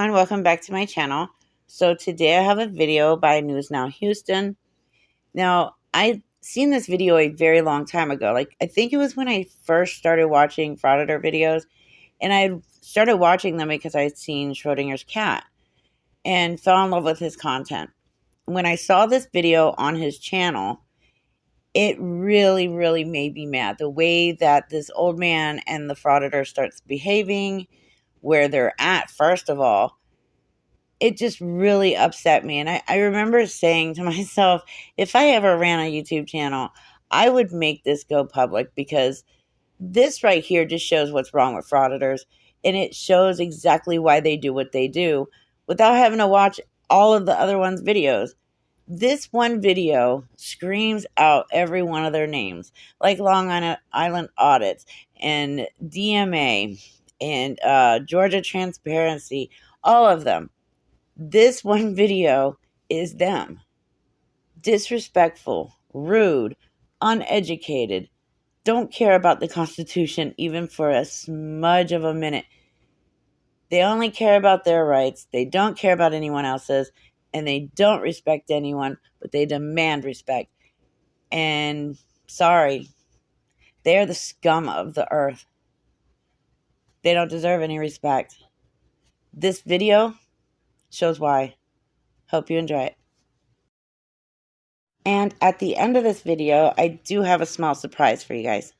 everyone, welcome back to my channel. So today I have a video by News Now Houston. Now, I've seen this video a very long time ago. I think it was when I first started watching Frauditor videos, and I started watching them because I had seen Schrodinger's cat and fell in love with his content. When I saw this video on his channel, it really, really made me mad. The way that this old man and the frauditor starts behaving, where they're at, first of all, it just really upset me. And I remember saying to myself, if I ever ran a YouTube channel, I would make this go public, because this right here just shows what's wrong with frauditors. And it shows exactly why they do what they do without having to watch all of the other ones' videos. This one video screams out every one of their names, like Long Island Audits and DMA and Georgia Transparency, all of them. This one video is them. Disrespectful, rude, uneducated, don't care about the Constitution even for a smudge of a minute. They only care about their rights. They don't care about anyone else's. And they don't respect anyone, but they demand respect. And sorry, they are the scum of the earth. They don't deserve any respect. This video shows why. Hope you enjoy it. And at the end of this video, I do have a small surprise for you guys.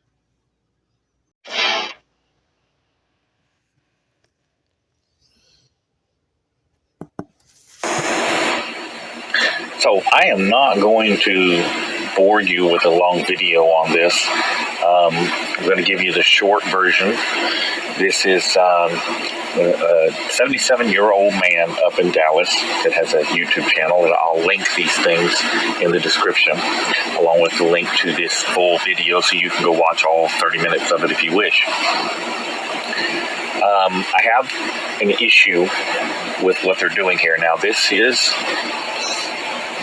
So I am not going to bore you with a long video on this. I'm going to give you the short version. This is a 77-year-old man up in Dallas that has a YouTube channel, and I'll link these things in the description, along with the link to this full video, so you can go watch all 30 minutes of it if you wish. I have an issue with what they're doing here. Now, this is...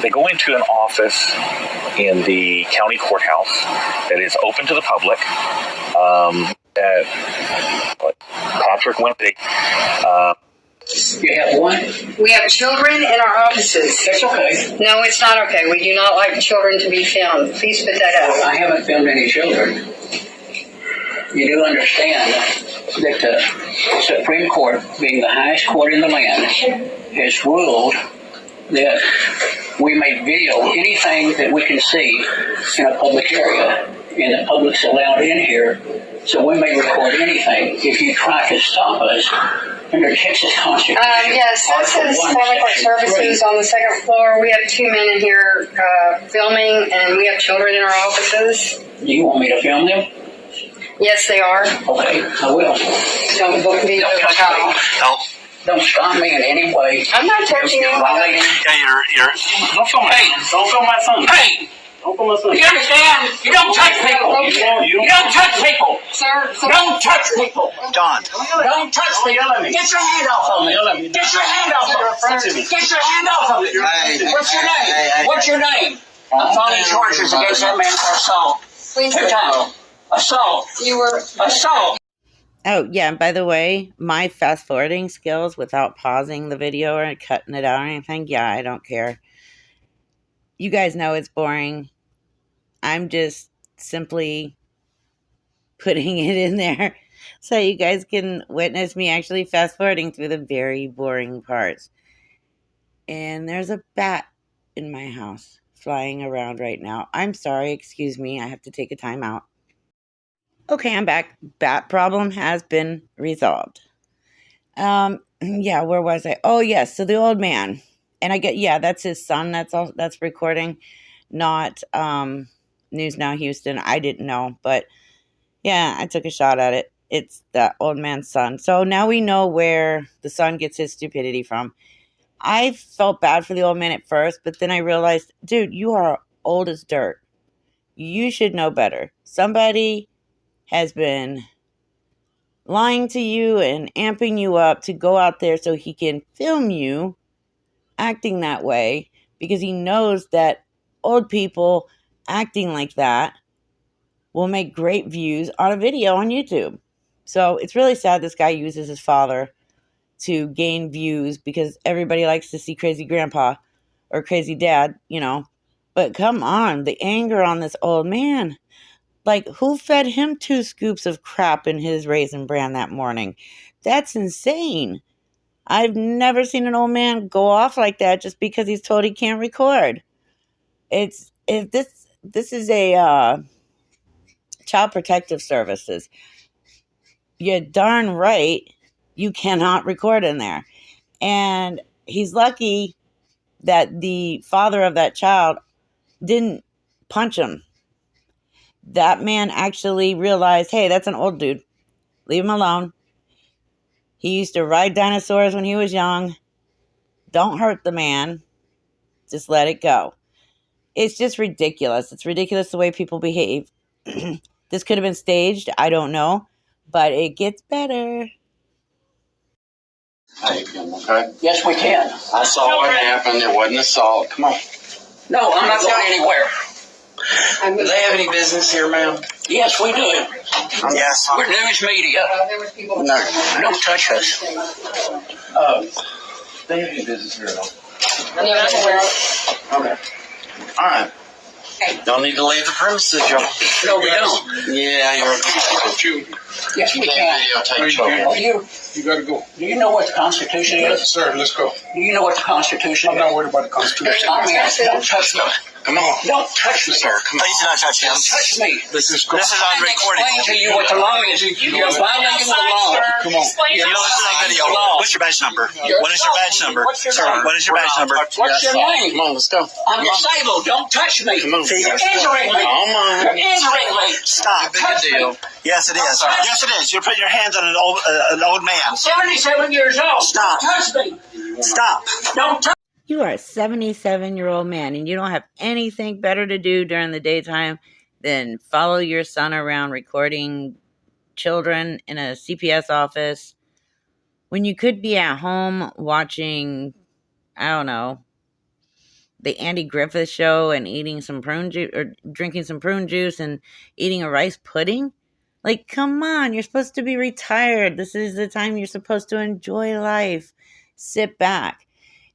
They go into an office in the county courthouse that is open to the public. Patrick went big. You have one? We have children in our offices. That's okay. No, it's not okay. We do not like children to be filmed. Please put that up. I haven't filmed any children. You do understand that the Supreme Court, being the highest court in the land, has ruled that we may video anything that we can see in a public area, and the public's allowed in here, so we may record anything. If you try to stop us under Texas Constitution. Yes, this is Family Court Services on the second floor. We have two men in here filming, and we have children in our offices. Do you want me to film them? Yes, they are. Okay, I will. Don't book video of a child. Don't stop me in any way. I'm not touching you. Yeah, you're. Don't film my son. Don't film my son. Hey! Don't film my son. You understand? You don't touch people. You don't touch people. Sir, don't touch people. Don. Don't touch me. Get your hand off of me. Get your hand off of me. Get your hand off of me. What's your name? What's your name? I'm filing charges against that man for assault. please 2 times. Assault. You were Assault. Oh, yeah, and by the way, my fast-forwarding skills without pausing the video or cutting it out or anything, yeah, I don't care. You guys know it's boring. I'm just simply putting it in there so you guys can witness me actually fast-forwarding through the very boring parts. And there's a bat in my house flying around right now. I'm sorry, excuse me, I have to take a time out. Okay, I'm back. Bat problem has been resolved. Yeah, where was I? Oh, yes, so the old man. And I get, yeah, that's his son that's recording, not News Now Houston. I didn't know, but yeah, I took a shot at it. It's that old man's son. So now we know where the son gets his stupidity from. I felt bad for the old man at first, but then I realized, dude, you are old as dirt. You should know better. Somebody has been lying to you and amping you up to go out there so he can film you acting that way, because he knows that old people acting like that will make great views on a video on YouTube. So it's really sad this guy uses his father to gain views because everybody likes to see crazy grandpa or crazy dad, you know. But come on, the anger on this old man. Like, who fed him 2 scoops of crap in his Raisin Bran that morning? That's insane. I've never seen an old man go off like that just because he's told he can't record. If this is a Child Protective Services, you're darn right you cannot record in there. And he's lucky that the father of that child didn't punch him. That man actually realized, hey, that's an old dude. Leave him alone. He used to ride dinosaurs when he was young. Don't hurt the man. Just let it go. It's just ridiculous. It's ridiculous the way people behave. This could have been staged. I don't know. But it gets better. Okay. Yes, we can. I saw what happened. It wasn't assault. Come on. No, I'm not going anywhere. Do they have any business here, ma'am? Yes, we do. Yes. We're news media. There was people. No. Don't touch us. They have any business here at all? No, I'm aware of. Okay. All right. Don't need to leave the premises, y'all. No, we don't. Yeah, you're. Yes, we You can. can't videotape children. You gotta go. Do you know what the Constitution is? Sir, let's go. Do you know what the Constitution I'm is? not worried about the Constitution. I mean, don't touch me. Come on. Don't touch me, Sir, come on. Please do not touch him. Don't touch me. This is on recording. Explain to you what the law is. You're violating the law. Come on. You know this is on video. What's your badge number? What is your badge number? What's your Sir, name? what is your badge number? What's your name? Come on, let's go. I'm disabled. Don't touch me. Come on. You're injuring me. Come on. You're injuring me. Stop. Touch me. Yes, it is. Yes, it is. You're putting your hands on an old man. I'm 77 years old. Stop. Don't touch me. Stop. Don't touch You are a 77-year-old man and you don't have anything better to do during the daytime than follow your son around recording children in a CPS office when you could be at home watching, I don't know, the Andy Griffith Show and eating some prune juice or drinking some prune juice and eating a rice pudding. Like, come on, you're supposed to be retired. This is the time you're supposed to enjoy life. Sit back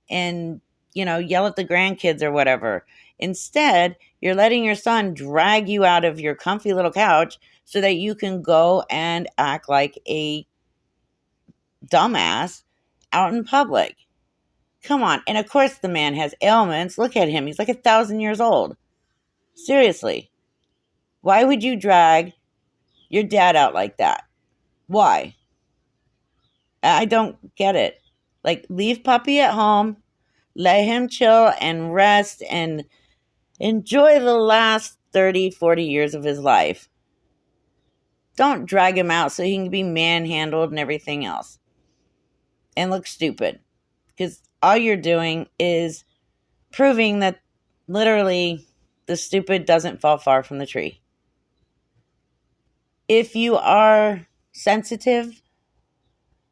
and, you know, yell at the grandkids or whatever. Instead, you're letting your son drag you out of your comfy little couch so that you can go and act like a dumbass out in public. Come on. And of course the man has ailments. Look at him. He's like 1,000 years old. Seriously. Why would you drag your dad out like that? Why? I don't get it. Like, leave puppy at home. Let him chill and rest and enjoy the last 30, 40 years of his life. Don't drag him out so he can be manhandled and everything else. And look stupid. Because all you're doing is proving that literally the stupid doesn't fall far from the tree. If you are sensitive,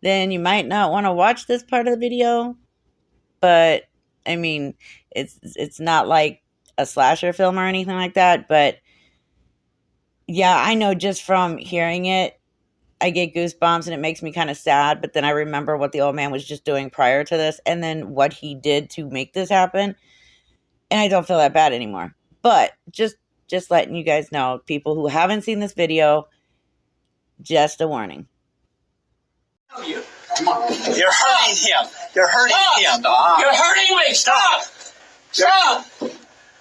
then you might not want to watch this part of the video. But, I mean, it's not like a slasher film or anything like that. But, yeah, I know just from hearing it, I get goosebumps and it makes me kind of sad. But then I remember what the old man was just doing prior to this and then what he did to make this happen. And I don't feel that bad anymore. But just letting you guys know, people who haven't seen this video, just a warning. You're hurting him. You're hurting him. Stop. You're hurting me. Stop. Stop.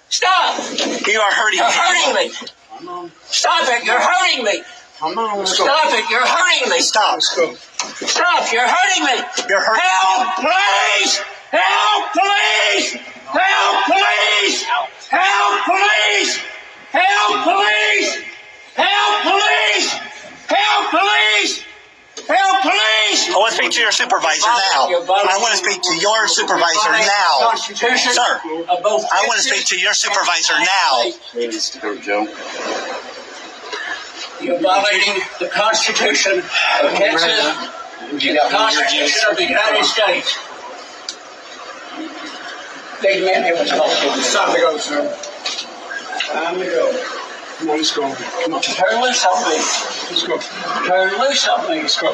Stop. You are hurting You're him. hurting me. Stop it. You're hurting me. Come on. Stop it. You're hurting me. Stop. Stop. You're hurting me. You're hurting Help, him. please. Help, please. Help, please. Help, please. Help, police! Help, police! Help, police! Help, police! I want to speak to your supervisor now. I want to speak to your supervisor now. Constitution Sir, of both I want to speak to your supervisor now. He needs to go, Joe. You're violating the Constitution of Texas and the Constitution of the United States. These men here was supposed to It's time to go, sir. Time to go. Come on, let's go. Come on. Turn loose on me. Let's go. Turn loose on me. Let's go.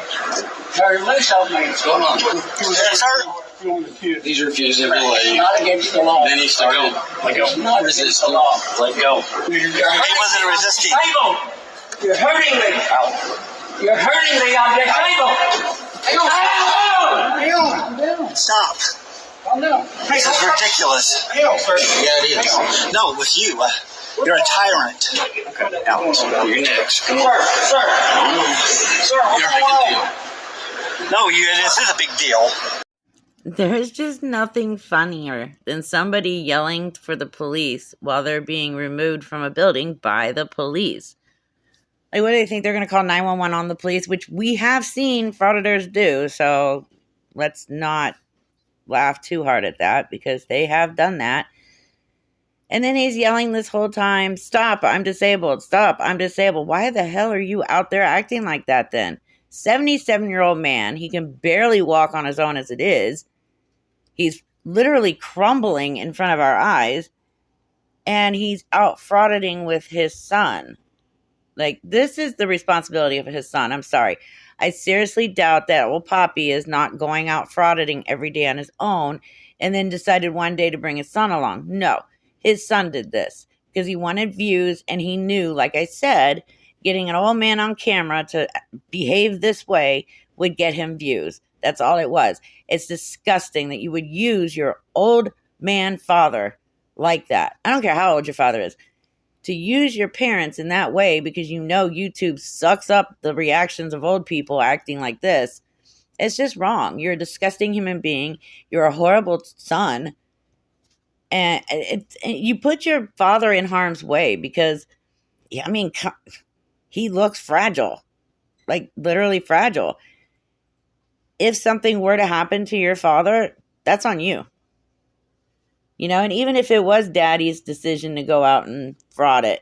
Turn loose on me. What's going on? Yes, sir. Feeling the kid. He's refused every way. Not against the law. Then he's to go. Let go. Not against the law. Let go. He wasn't resisting. You're hurting me. You're hurting me on this table. Stop. Calm down. This is ridiculous. Hell, sir. Yeah, it is. No, with you. You're a tyrant. Okay, Alex, you're next. Come on. Sir. Sir, what's going on? No, this is a big deal. There's just nothing funnier than somebody yelling for the police while they're being removed from a building by the police. Like, what do they think? They're going to call 911 on the police, which we have seen frauditors do, so let's not laugh too hard at that, because they have done that. And then he's yelling this whole time, "Stop, I'm disabled. Stop, I'm disabled." Why the hell are you out there acting like that then? 77-year-old man, he can barely walk on his own as it is. He's literally crumbling in front of our eyes, and he's out frauditing with his son. Like, this is the responsibility of his son. I'm sorry. I seriously doubt that old Poppy is not going out frauditing every day on his own and then decided one day to bring his son along. No, his son did this because he wanted views, and he knew, like I said, getting an old man on camera to behave this way would get him views. That's all it was. It's disgusting that you would use your old man father like that. I don't care how old your father is. To use your parents in that way because you know YouTube sucks up the reactions of old people acting like this, it's just wrong. You're a disgusting human being. You're a horrible son. And you put your father in harm's way because, I mean, he looks fragile. Like, literally fragile. If something were to happen to your father, that's on you. You know, and even if it was daddy's decision to go out and fraud it,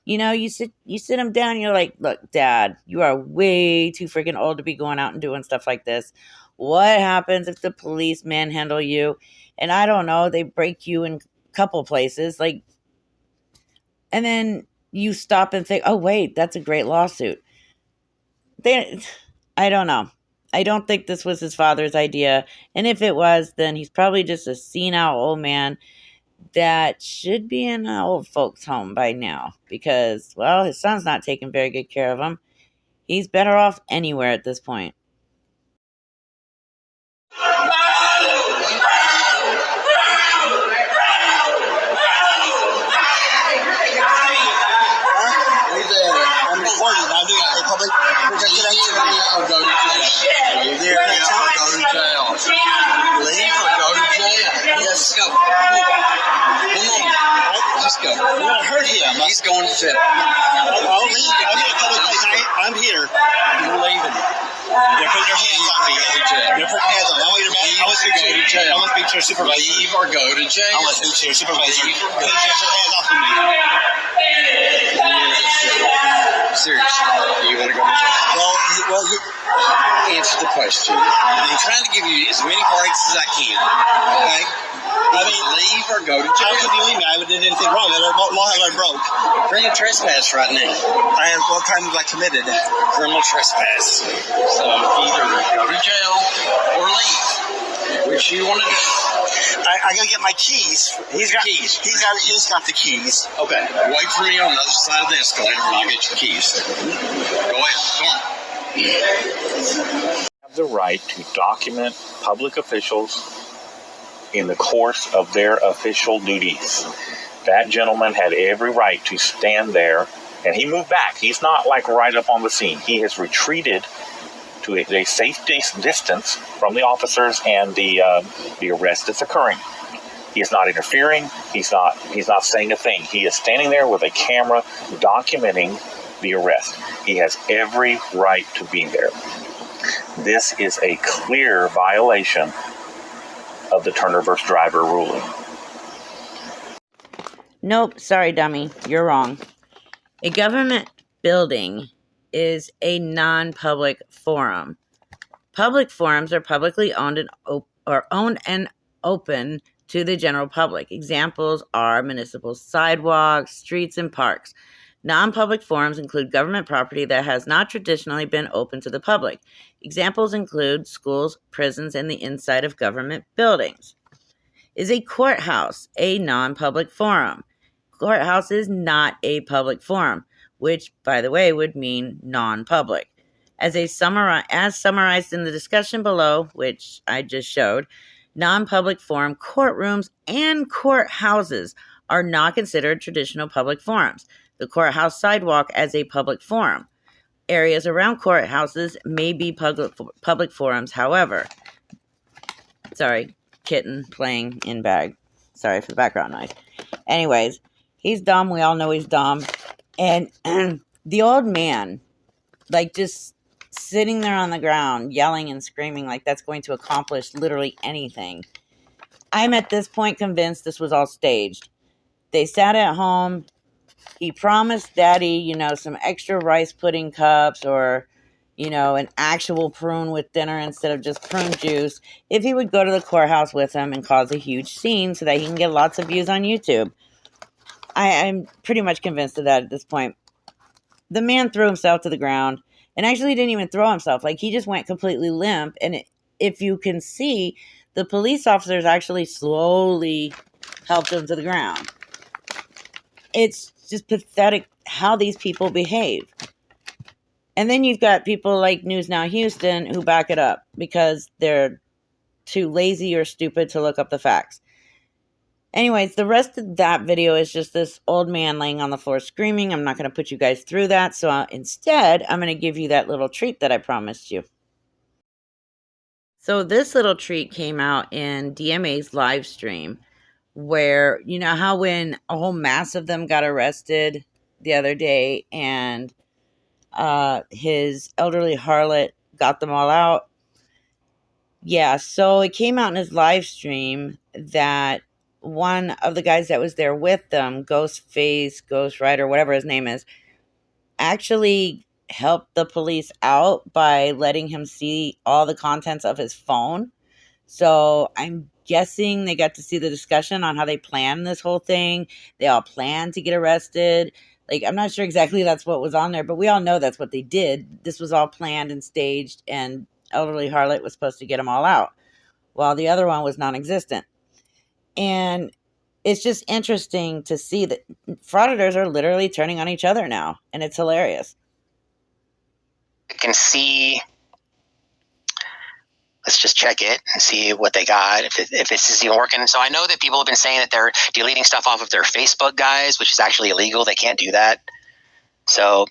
you know, you sit him down and you're like, "Look, Dad, you are way too freaking old to be going out and doing stuff like this. What happens if the police manhandle you? And I don't know, they break you in a couple places, like," and then you stop and think, "Oh, wait, that's a great lawsuit." I don't know. I don't think this was his father's idea. And if it was, then he's probably just a senile old man that should be in an old folks' home by now. Because, well, his son's not taking very good care of him. He's better off anywhere at this point. I'm recording. I'm doing a public protected activity. Or go to jail. Leave or go to jail. Leave or go to jail. Yes, go. Come on. Let's go. We're going to hurt him. He's going to jail. I'll leave. I'm in a public place. I'm here. You're leaving. You're putting your hands on me. You're putting your hands on me. I want to speak to your supervisor. Leave or go to jail. I want to speak to your supervisor. Please get your hands off of me. Seriously, you want to go to jail? Well, answer the question. I'm trying to give you as many breaks as I can. Okay? I mean, leave or go to jail. How could you leave me? I did anything wrong. What law have I broke? Criminal trespass right now. What crime have I committed? Criminal trespass. So either go to jail or leave. Which you want to do? I gotta get my keys. He's got keys. He's got the keys. Okay. Wait for me on the other side of the escalator, and I'll get your keys. Go ahead. Come on. Have the right to document public officials in the course of their official duties. That gentleman had every right to stand there, and he moved back. He's not like right up on the scene. He has retreated to a safe distance from the officers and the arrest that's occurring. He is not interfering. He's not saying a thing. He is standing there with a camera documenting the arrest. He has every right to be there. This is a clear violation of the Turner versus Driver ruling. Nope, sorry, dummy. You're wrong. A government building is a non-public forum. Public forums are publicly owned and open to the general public. Examples are municipal sidewalks, streets, and parks. Non-public forums include government property that has not traditionally been open to the public. Examples include schools, prisons, and the inside of government buildings. Is a courthouse a non-public forum? Courthouse is not a public forum, which, by the way, would mean non-public. As summarized in the discussion below, which I just showed, non-public forum courtrooms and courthouses are not considered traditional public forums. The courthouse sidewalk as a public forum. Areas around courthouses may be public forums, however. Sorry, kitten playing in bag. Sorry for the background noise. Anyways, he's dumb. We all know he's dumb. And the old man, like, just sitting there on the ground, yelling and screaming like that's going to accomplish literally anything. I'm at this point convinced this was all staged. They sat at home. He promised Daddy, some extra rice pudding cups or, an actual prune with dinner instead of just prune juice if he would go to the courthouse with him and cause a huge scene so that he can get lots of views on YouTube. I'm pretty much convinced of that at this point. The man threw himself to the ground and actually didn't even throw himself. Like, he just went completely limp. And if you can see, the police officers actually slowly helped him to the ground. It's just pathetic how these people behave. And then you've got people like News Now Houston who back it up because they're too lazy or stupid to look up the facts. Anyways, the rest of that video is just this old man laying on the floor screaming. I'm not going to put you guys through that. So instead, I'm going to give you that little treat that I promised you. So this little treat came out in DMA's live stream where, you know how when a whole mass of them got arrested the other day and his elderly harlot got them all out? Yeah, so it came out in his live stream that one of the guys that was there with them, Ghostface, Ghost Rider, whatever his name is, actually helped the police out by letting him see all the contents of his phone. So I'm guessing they got to see the discussion on how they planned this whole thing. They all planned to get arrested. Like, I'm not sure exactly that's what was on there, but we all know that's what they did. This was all planned and staged, and elderly harlot was supposed to get them all out, while the other one was non-existent. And it's just interesting to see that frauditors are literally turning on each other now, and it's hilarious. You can see, let's just check it and see what they got, if this is even working. So I know that people have been saying that they're deleting stuff off of their Facebook, guys, which is actually illegal. They can't do that. So,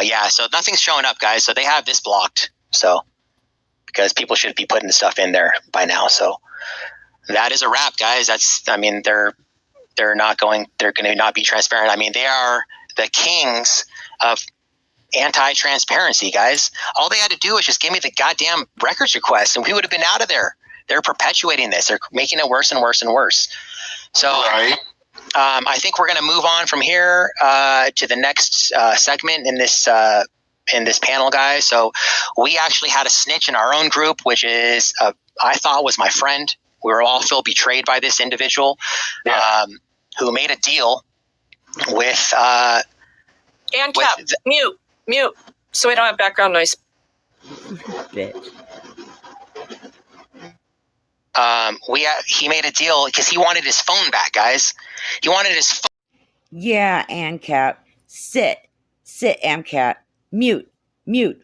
yeah, so nothing's showing up, guys. So they have this blocked. So, because people should be putting the stuff in there by now. So that is a wrap, guys. They're going to not be transparent. I mean, they are the kings of anti-transparency, guys. All they had to do was just give me the goddamn records request and we would have been out of there. They're perpetuating this. They're making it worse and worse and worse. So right. I think we're going to move on from here to the next segment in this panel, guys. So we actually had a snitch in our own group, which is I thought was my friend. We were all feel betrayed by this individual who made a deal with and Cap, mute, so we don't have background noise. Bitch. He made a deal because he wanted his phone back, guys. He wanted his phone. Yeah, ANCAP. Sit, AMCAT. Mute,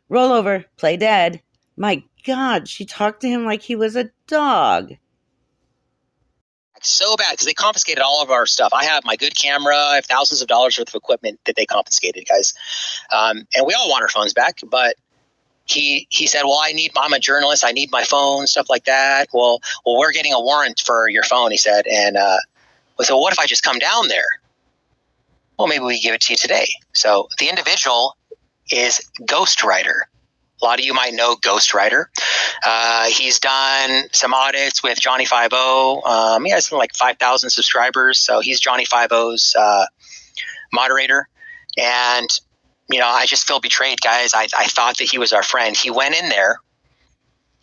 roll over, play dead. My God, she talked to him like he was a dog. So bad because they confiscated all of our stuff. I have my good camera. I have thousands of dollars worth of equipment that they confiscated, guys. And we all want our phones back, but he said, well, I'm a journalist. I need my phone, stuff like that. Well, we're getting a warrant for your phone, he said. And we said, well, what if I just come down there? Well, maybe we give it to you today. So the individual is Ghost Rider. A lot of you might know Ghost Rider. He's done some audits with Johnny 5-0. He has like 5,000 subscribers. So he's Johnny 5-0's moderator. And, I just feel betrayed, guys. I thought that he was our friend. He went in there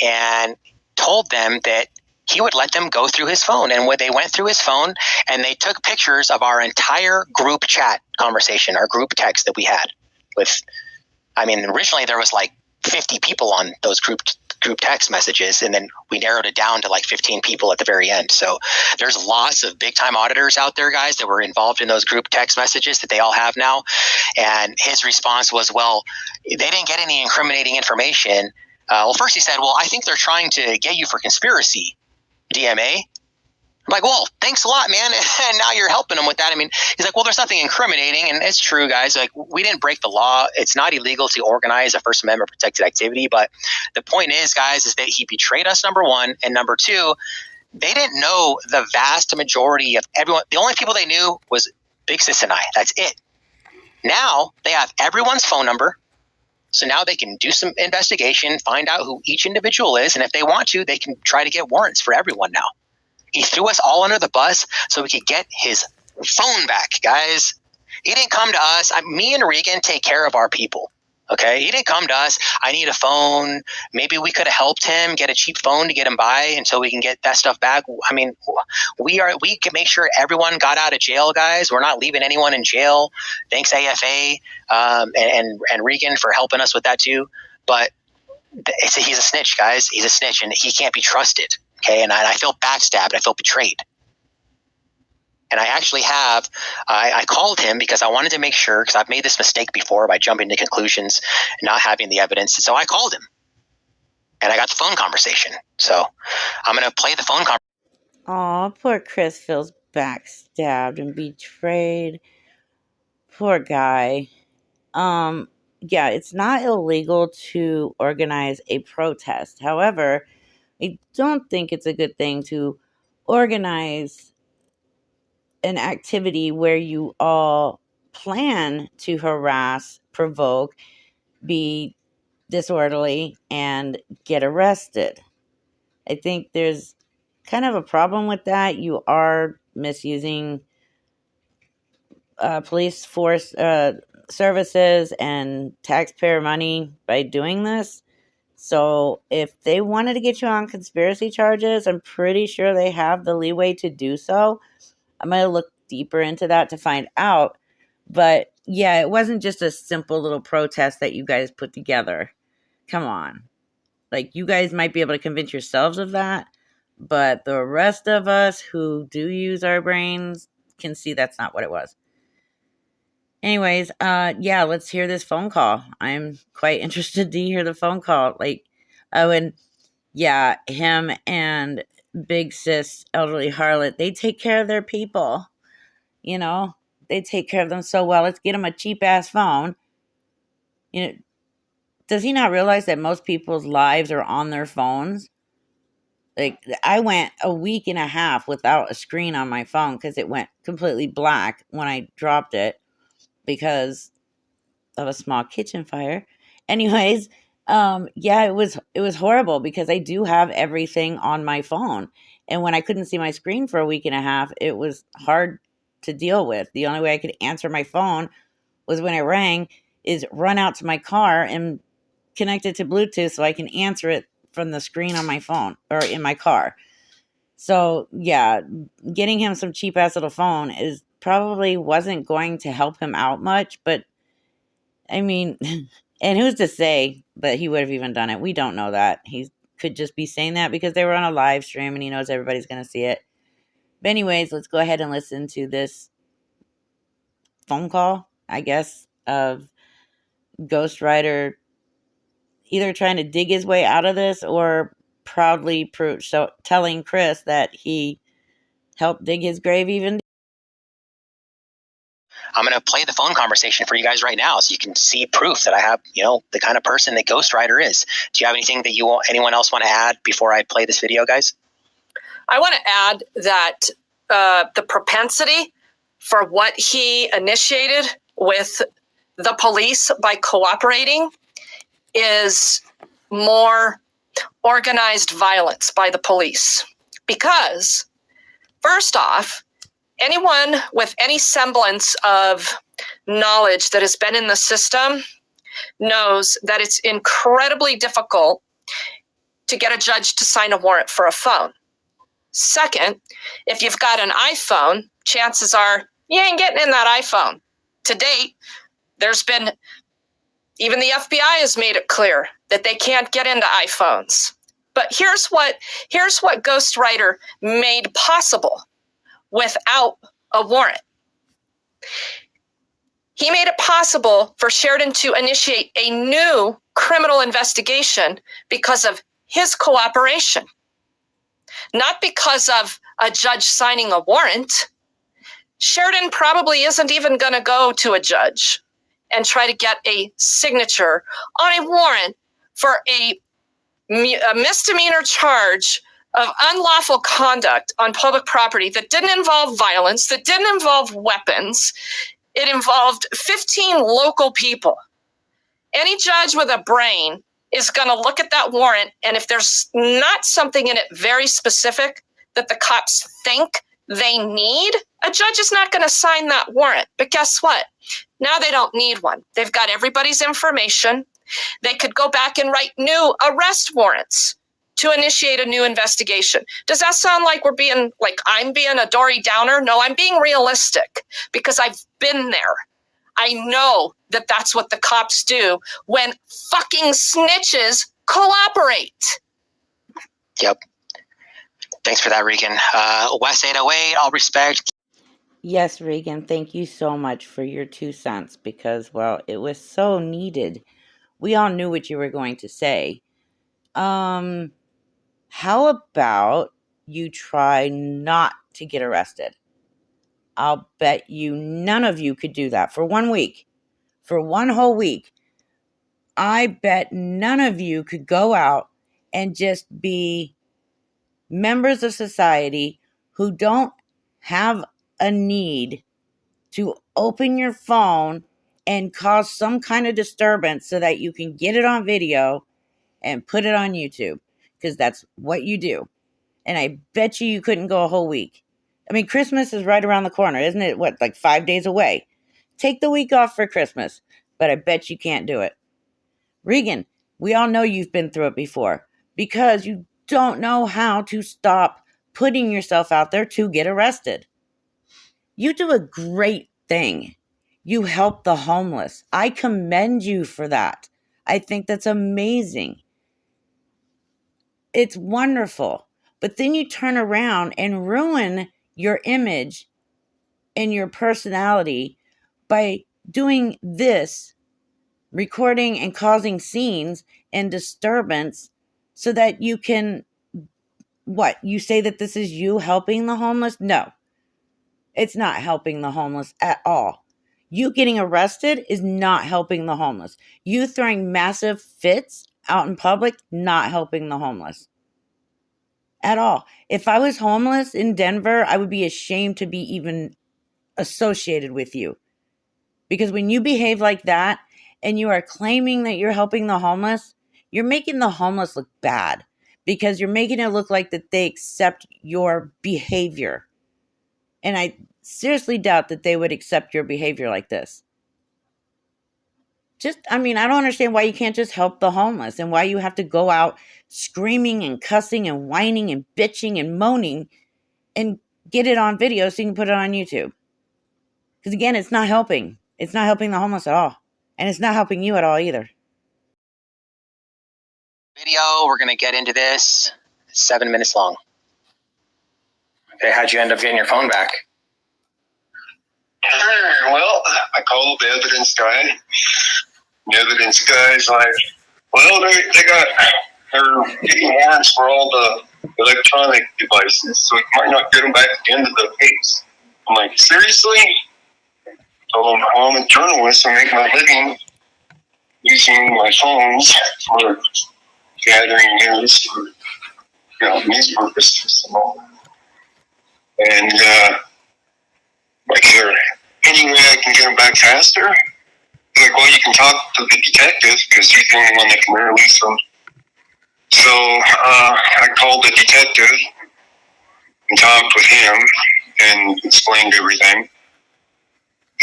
and told them that he would let them go through his phone. And when they went through his phone and they took pictures of our entire group chat conversation, our group text that we had with, I mean, originally there was like 50 people on those group text messages, and then we narrowed it down to like 15 people at the very end. So there's lots of big time auditors out there, guys, that were involved in those group text messages that they all have now. And his response was, well, they didn't get any incriminating information. Well, first he said, well, I think they're trying to get you for conspiracy, DMA. I'm like, well, thanks a lot, man. And now you're helping them with that. I mean, he's like, well, there's nothing incriminating. And it's true, guys. Like, we didn't break the law. It's not illegal to organize a First Amendment protected activity. But the point is, guys, is that he betrayed us, number one. And number two, they didn't know the vast majority of everyone. The only people they knew was Big Sis and I. That's it. Now they have everyone's phone number. So now they can do some investigation, find out who each individual is. And if they want to, they can try to get warrants for everyone now. He threw us all under the bus so we could get his phone back, guys. He didn't come to us. Me and Regan take care of our people, okay? He didn't come to us. I need a phone. Maybe we could have helped him get a cheap phone to get him by until we can get that stuff back. I mean, we can make sure everyone got out of jail, guys. We're not leaving anyone in jail. Thanks, AFA and Regan for helping us with that too. But he's a snitch, guys. He's a snitch, and he can't be trusted. Okay, and I feel backstabbed. I feel betrayed. And I actually have, I called him because I wanted to make sure, because I've made this mistake before by jumping to conclusions and not having the evidence. So I called him, and I got the phone conversation. So I'm going to play the phone conversation. Aw, poor Chris feels backstabbed and betrayed. Poor guy. Yeah, it's not illegal to organize a protest. However, I don't think it's a good thing to organize an activity where you all plan to harass, provoke, be disorderly, and get arrested. I think there's kind of a problem with that. You are misusing police force services and taxpayer money by doing this. So if they wanted to get you on conspiracy charges, I'm pretty sure they have the leeway to do so. I'm going to look deeper into that to find out. But yeah, it wasn't just a simple little protest that you guys put together. Come on. Like, you guys might be able to convince yourselves of that, but the rest of us who do use our brains can see that's not what it was. Anyways, yeah, let's hear this phone call. I'm quite interested to hear the phone call. Like, and yeah, him and Big Sis, Elderly Harlot, they take care of their people. You know, they take care of them so well. Let's get him a cheap ass phone. You know, does he not realize that most people's lives are on their phones? Like, I went a week and a half without a screen on my phone because it went completely black when I dropped it because of a small kitchen fire. Anyways, yeah, it was horrible because I do have everything on my phone. And when I couldn't see my screen for a week and a half, it was hard to deal with. The only way I could answer my phone was when it rang, is run out to my car and connect it to Bluetooth so I can answer it from the screen on my phone or in my car. So yeah, getting him some cheap ass little phone is probably wasn't going to help him out much, but I mean, and who's to say that he would have even done it? We don't know that. He could just be saying that because they were on a live stream and he knows everybody's going to see it. But anyways, let's go ahead and listen to this phone call, I guess, of Ghostwriter either trying to dig his way out of this or proudly telling Chris that he helped dig his grave even. I'm going to play the phone conversation for you guys right now so you can see proof that I have, the kind of person that Ghostwriter is. Do you have anything that anyone else want to add before I play this video, guys? I want to add that the propensity for what he initiated with the police by cooperating is more organized violence by the police. Because, first off, anyone with any semblance of knowledge that has been in the system knows that it's incredibly difficult to get a judge to sign a warrant for a phone. Second, if you've got an iPhone, chances are you ain't getting in that iPhone. To date, there's been, even the FBI has made it clear that they can't get into iPhones. But here's what Ghostwriter made possible without a warrant. He made it possible for Sheridan to initiate a new criminal investigation because of his cooperation, not because of a judge signing a warrant. Sheridan probably isn't even going to go to a judge and try to get a signature on a warrant for a misdemeanor charge of unlawful conduct on public property that didn't involve violence, that didn't involve weapons. It involved 15 local people. Any judge with a brain is going to look at that warrant, and if there's not something in it very specific that the cops think they need, a judge is not going to sign that warrant. But guess what? Now they don't need one. They've got everybody's information. They could go back and write new arrest warrants to initiate a new investigation. Does that sound like I'm being a Dory Downer? No, I'm being realistic because I've been there. I know that that's what the cops do when fucking snitches cooperate. Yep. Thanks for that, Regan. West 808, all respect. Yes, Regan, thank you so much for your 2 cents because, well, it was so needed. We all knew what you were going to say. How about you try not to get arrested? I'll bet you none of you could do that for 1 week. For 1 whole week. I bet none of you could go out and just be members of society who don't have a need to open your phone and cause some kind of disturbance so that you can get it on video and put it on YouTube, because that's what you do. And I bet you couldn't go a whole week. I mean, Christmas is right around the corner, isn't it? What, like 5 days away? Take the week off for Christmas, but I bet you can't do it. Regan, we all know you've been through it before because you don't know how to stop putting yourself out there to get arrested. You do a great thing. You help the homeless. I commend you for that. I think that's amazing. It's wonderful. But then you turn around and ruin your image and your personality by doing this, recording and causing scenes and disturbance so that you can, what? You say that this is you helping the homeless? No, it's not helping the homeless at all. You getting arrested is not helping the homeless. You throwing massive fits out in public, not helping the homeless at all. If I was homeless in Denver, I would be ashamed to be even associated with you. Because when you behave like that and you are claiming that you're helping the homeless, you're making the homeless look bad because you're making it look like that they accept your behavior. And I seriously doubt that they would accept your behavior like this. I don't understand why you can't just help the homeless and why you have to go out screaming and cussing and whining and bitching and moaning and get it on video so you can put it on YouTube. Because again, it's not helping. It's not helping the homeless at all. And it's not helping you at all either. Video, we're going to get into this. 7 minutes long. Okay, how'd you end up getting your phone back? Well, I called the evidence guy. The evidence guy's like, well, they're getting warrants for all the electronic devices, so we might not get them back at the end of the case. I'm like, seriously? So I'm a journalist. I make my living using my phones for gathering news for news purposes and all. And like, is there any way I can get them back faster? He's like, well, you can talk to the detective because he's the only one that can release them. So I called the detective and talked with him and explained everything.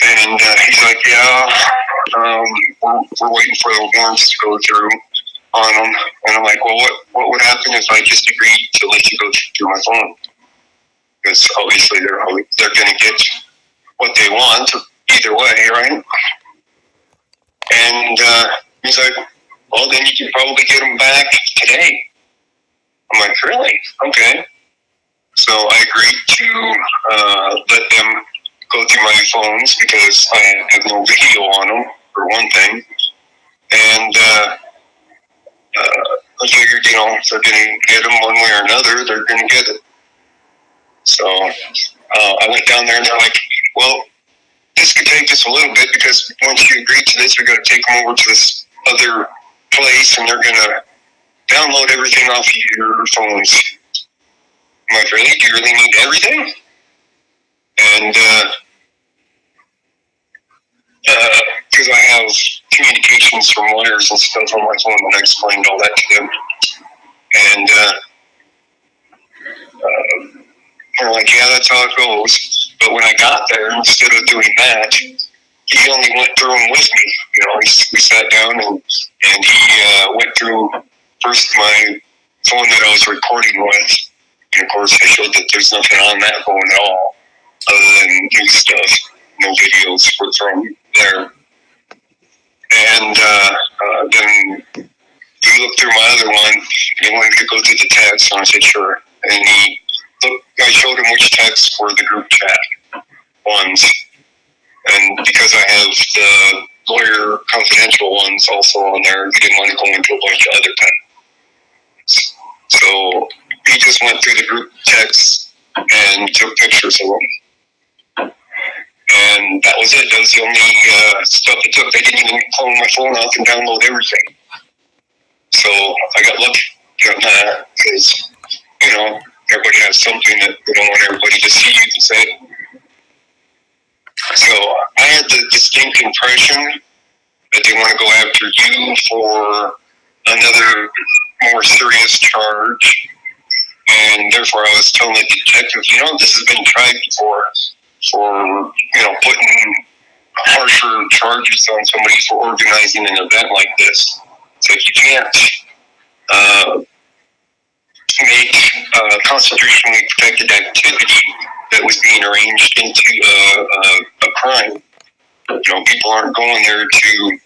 And he's like, yeah, we're waiting for the warrants to go through on them. And I'm like, well, what would happen if I just agreed to let you go through my phone? because obviously they're going to get what they want either way, right? And he's like, well, then you can probably get them back today. I'm like, really? Okay. So I agreed to let them go through my phones because I have no video on them, for one thing. And I figured, you know, if they're going to get them one way or another, they're going to get it. So I went down there and they're like, well, this could take us a little bit because once you agree to this, we got to take them over to this other place and they're going to download everything off of your phones. I'm like, really? Do you really need everything? And because I have communications from lawyers and stuff on my phone, and I explained all that to them. And they're like, yeah, that's how it goes. But when I got there, instead of doing that, he only went through them with me. You know, we sat down and he went through first my phone that I was recording with. And of course, I showed that there's nothing on that phone at all, other than new stuff, no videos from there. And then he looked through my other one, and he wanted to go through the text, and I said, sure. And I showed him which texts were the group chat ones. And because I have the lawyer confidential ones also on there, he didn't want to go into a bunch of other texts. So he just went through the group texts and took pictures of them. And that was it. That was the only stuff it took. They didn't even clone my phone off and download everything. So I got lucky on that because, you know, everybody has something that they don't want everybody to see you to say. So I had the distinct impression that they want to go after you for another more serious charge. And therefore I was telling the detective, you know, this has been tried before for, you know, putting harsher charges on somebody for organizing an event like this. So if you can't make constitutionally protected activity that was being arranged into a crime, you know, people aren't going there to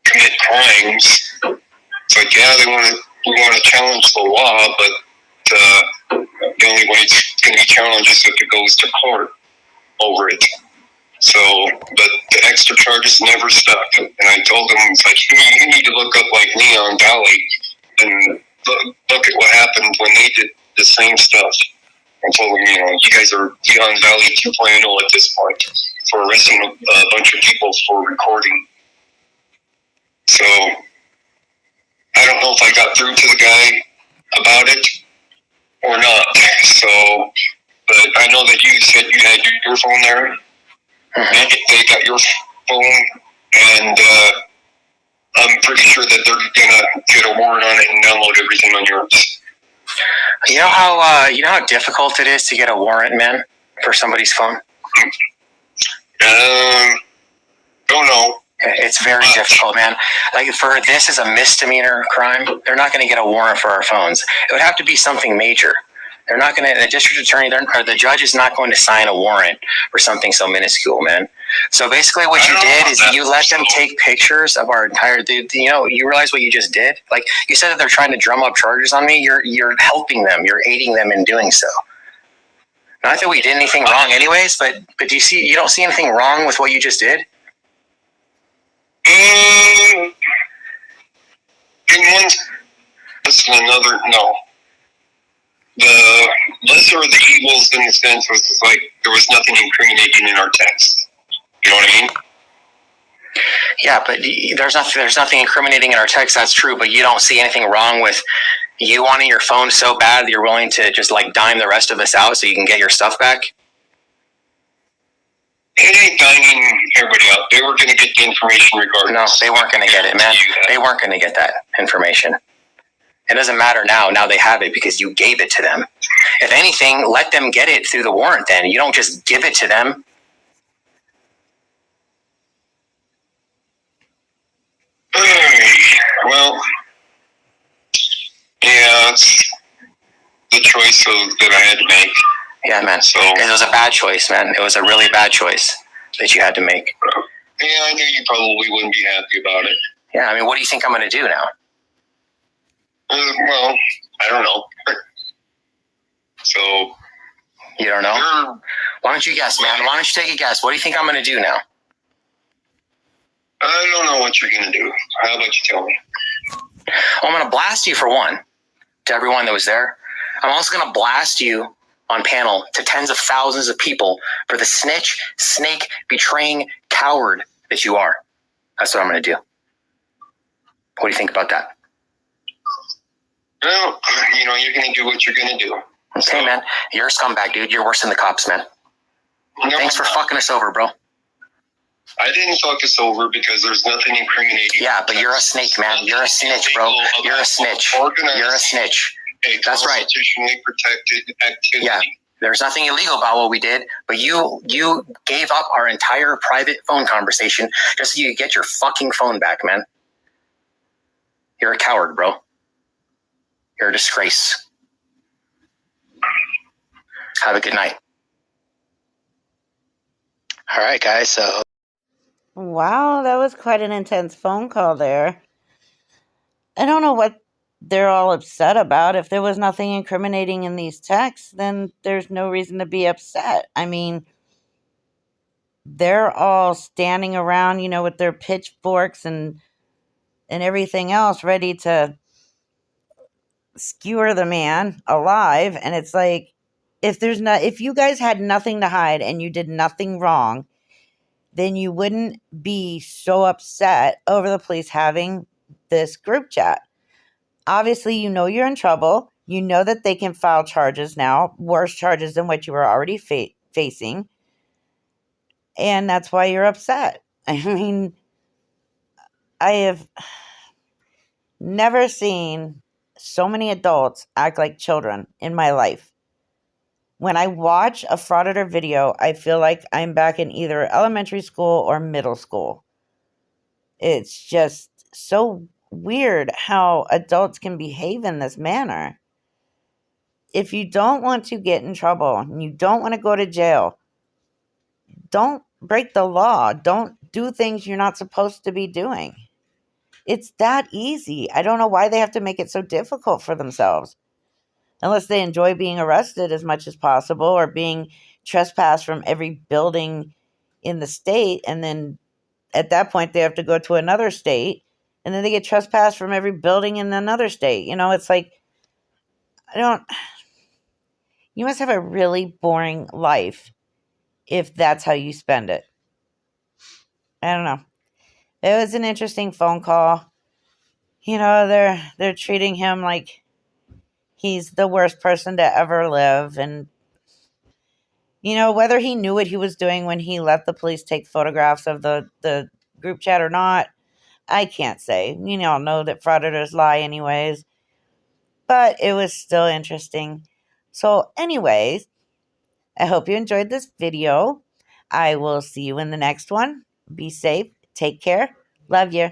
commit crimes. It's like, yeah, we want to challenge the law, but the only way it's going to be challenged is if it goes to court over it. So, but the extra charges never stuck. And I told them, it's like, you need to look up like Neon Valley and look at what happened when they did the same stuff. I told them, you know, you guys are Neon Valley 2.0 at this point for arresting a bunch of people for recording. So, I don't know if I got through to the guy about it or not. So, but I know that you said you had your phone there. They got your phone, and I'm pretty sure that they're gonna get a warrant on it and download everything on yours. You know how difficult it is to get a warrant, man, for somebody's phone? Don't know. It's very difficult, man. Like, for this is a misdemeanor crime, they're not going to get a warrant for our phones. It would have to be something major. They're not going to, the district attorney or the judge is not going to sign a warrant for something so minuscule, man. So basically what you did is you let them take pictures of our entire, you know, you realize what you just did? Like, you said that they're trying to drum up charges on me. You're helping them. You're aiding them in doing so. Not that we did anything wrong anyways, but you don't see anything wrong with what you just did? In one sense and another, no. The lesser of the evils in the sense was like there was nothing incriminating in our text. You know what I mean? Yeah, but there's nothing incriminating in our text. That's true, but you don't see anything wrong with you wanting your phone so bad that you're willing to just like dime the rest of us out so you can get your stuff back? It ain't diming everybody out. They were going to get the information regardless. No, they weren't going to get it, man. They weren't going to get that information. It doesn't matter now. Now they have it because you gave it to them. If anything, let them get it through the warrant then. You don't just give it to them. Well, yeah, the choice that I had to make. Yeah, man. So it was a bad choice, man. It was a really bad choice that you had to make. Yeah, I knew you probably wouldn't be happy about it. Yeah, I mean, what do you think I'm going to do now? Well, I don't know. So you don't know? Why don't you guess, man? Why don't you take a guess? What do you think I'm going to do now? I don't know what you're going to do. How about you tell me? I'm going to blast you for one, to everyone that was there. I'm also going to blast you on panel to tens of thousands of people for the snitch, snake, betraying coward that you are. That's what I'm going to do. What do you think about that? Well, you're going to do what you're going to do. Okay, man. You're a scumbag, dude. You're worse than the cops, man. No, thanks for fucking us over, bro. I didn't fuck us over because there's nothing incriminating. Yeah, but you're a snake, man. You're a snitch, bro. You're a snitch. You're a snitch. That's right. Constitutionally protected activity. Yeah. There's nothing illegal about what we did, but you gave up our entire private phone conversation just so you could get your fucking phone back, man. You're a coward, bro. You're a disgrace. Have a good night. All right, guys. So. Wow, that was quite an intense phone call there. I don't know what they're all upset about. If there was nothing incriminating in these texts, then there's no reason to be upset. I mean, they're all standing around, with their pitchforks and everything else ready to skewer the man alive. And it's like, if you guys had nothing to hide and you did nothing wrong, then you wouldn't be so upset over the police having this group chat. Obviously, you're in trouble. You know that they can file charges now, worse charges than what you were already facing. And that's why you're upset. I mean, I have never seen so many adults act like children in my life. When I watch a Frauditor video, I feel like I'm back in either elementary school or middle school. It's just so weird how adults can behave in this manner. If you don't want to get in trouble and you don't want to go to jail, don't break the law. Don't do things you're not supposed to be doing. It's that easy. I don't know why they have to make it so difficult for themselves. Unless they enjoy being arrested as much as possible or being trespassed from every building in the state. And then at that point, they have to go to another state. And then they get trespassed from every building in another state. It's like, you must have a really boring life if that's how you spend it. I don't know. It was an interesting phone call. They're treating him like he's the worst person to ever live. And, whether he knew what he was doing when he let the police take photographs of the group chat or not, I can't say. All know that frauditors lie anyways. But it was still interesting. So anyways, I hope you enjoyed this video. I will see you in the next one. Be safe. Take care. Love you.